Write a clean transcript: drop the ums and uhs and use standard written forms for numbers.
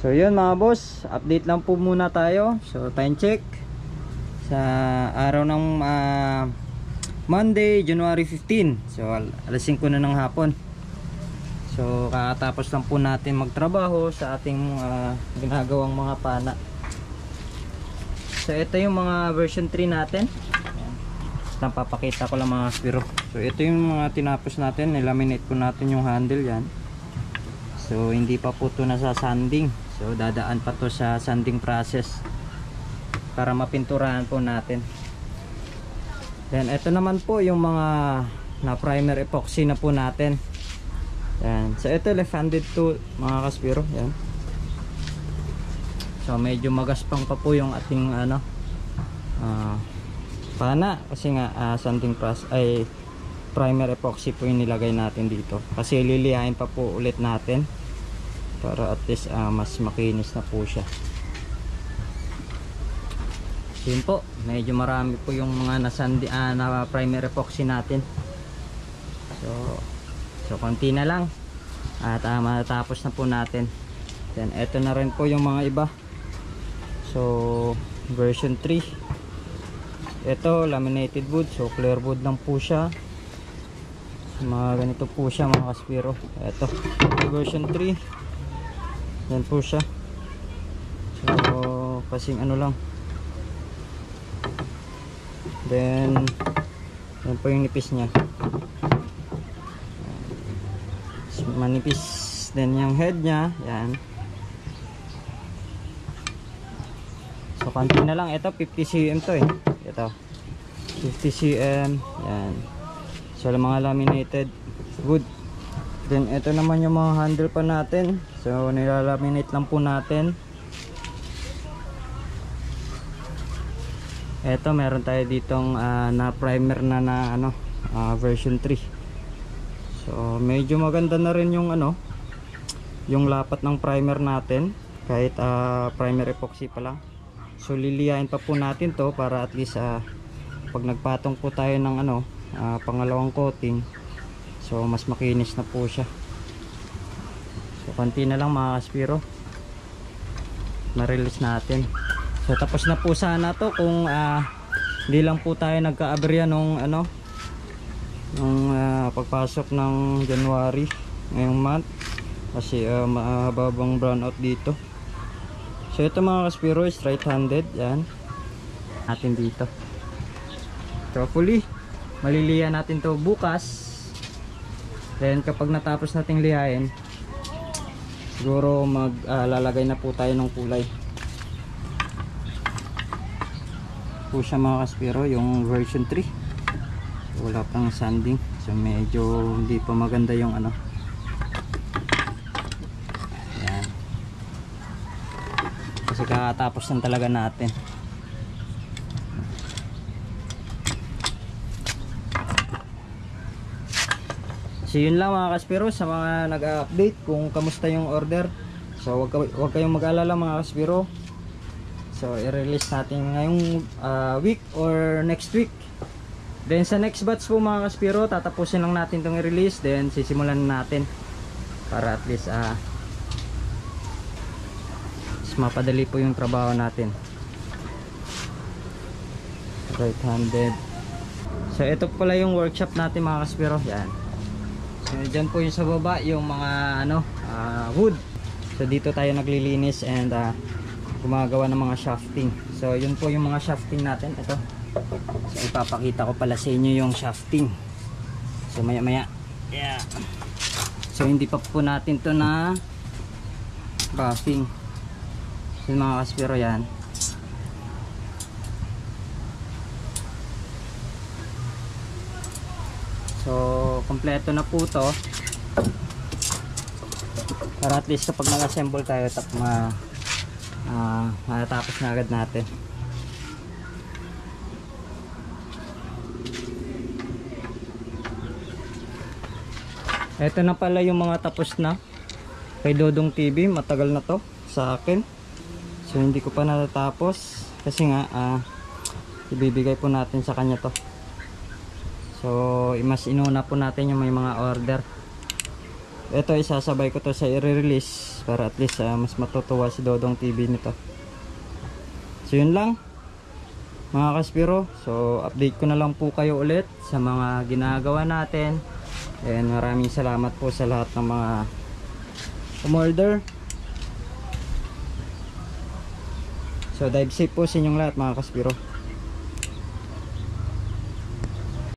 So yun mga boss, update lang po muna tayo. So time check sa araw ng Monday, January 15. So alas 5 na ng hapon. So kakatapos lang po natin magtrabaho sa ating ginagawang mga pana. So ito yung mga version 3 natin. Papakita ko lang mga spiro. So ito yung mga tinapos natin, nilaminate po natin yung handle yan. So hindi pa po ito nasasanding. So dadaan pa to sa sanding process para mapinturahan po natin. Then ito naman po yung mga na primer epoxy na po natin. Yan. So ito left-handed to mga kaspiro. Yan. So medyo magaspang pa po yung ating pana kasi nga sanding process ay primer epoxy po yung nilagay natin dito. Kasi lilihain pa po ulit natin para at least mas makinis na po siya. Yun po, medyo marami po yung mga na primer epoxy natin. So konti na lang at matatapos na po natin. Then eto na rin po yung mga iba. So version 3, ito laminated wood, so clear wood lang po siya. Mga ganito po siya mga kaspiro. Ito version 3, yan po siya. So kasing ano lang. Then yan po yung nipis nya, manipis din yung head nya. Yan. So konti na lang. Ito 50 cm to eh. Ito 50 cm. Yan. So mga laminated wood. Then ito naman yung mga handle pa natin. So nilalaminate lang po natin. Ito meron tayo ditong na primer na version 3. So medyo maganda na rin yung yung lapat ng primer natin kahit primer epoxy pa lang. So liliyain pa po natin to para at least pag nagpatong po tayo ng pangalawang coating, so mas makinis na po siya. So konti na lang mga kaspiro, na-release natin. So tapos na po sana to kung hindi lang po tayo nagka-aberya nung pagpasok ng January ngayong month kasi mahababang brownout dito. So ito mga kaspiro is right handed. Yan natin dito. So hopefully malilihan natin to bukas. Then kapag natapos nating lihain, siguro maglalagay na po tayo ng kulay po siya mga kaspiro, yung version 3. Wala pang sanding, so medyo hindi pa maganda yung yan. Kasi kakatapos lang talaga natin. So yun lang mga kaspiro sa mga nag-update kung kamusta yung order. So wag kayong mag-alala mga kaspiro. So i-release natin ngayong week or next week. Then sa next batch po mga kaspiro, tatapusin lang natin itong i-release. Then sisimulan natin para at least mapadali po yung trabaho natin. Right handed. So ito pala yung workshop natin mga kaspiro. Yan. So dyan po yung sa baba yung mga wood. So dito tayo naglilinis and gumagawa ng mga shafting. So yun po yung mga shafting natin. Ito. So ipapakita ko pala sa inyo yung shafting. So maya maya. Yeah. So hindi pa po natin to na buffing. So mga kaspiro yan. So kompleto na po to para at least kapag nag-assemble tayo matatapos na agad natin. Ito na pala yung mga tapos na kay Dodong TV. Matagal na to sa akin, so hindi ko pa natatapos kasi nga ibibigay po natin sa kanya to. So mas inuna po natin yung may mga order. ito isasabay ko to sa i-release para at least mas matutuwa si Dodong TV nito. So yun lang mga kaspiro. So update ko na lang po kayo ulit sa mga ginagawa natin. And maraming salamat po sa lahat ng mga umorder. So dive safe po sa inyong lahat mga kaspiro.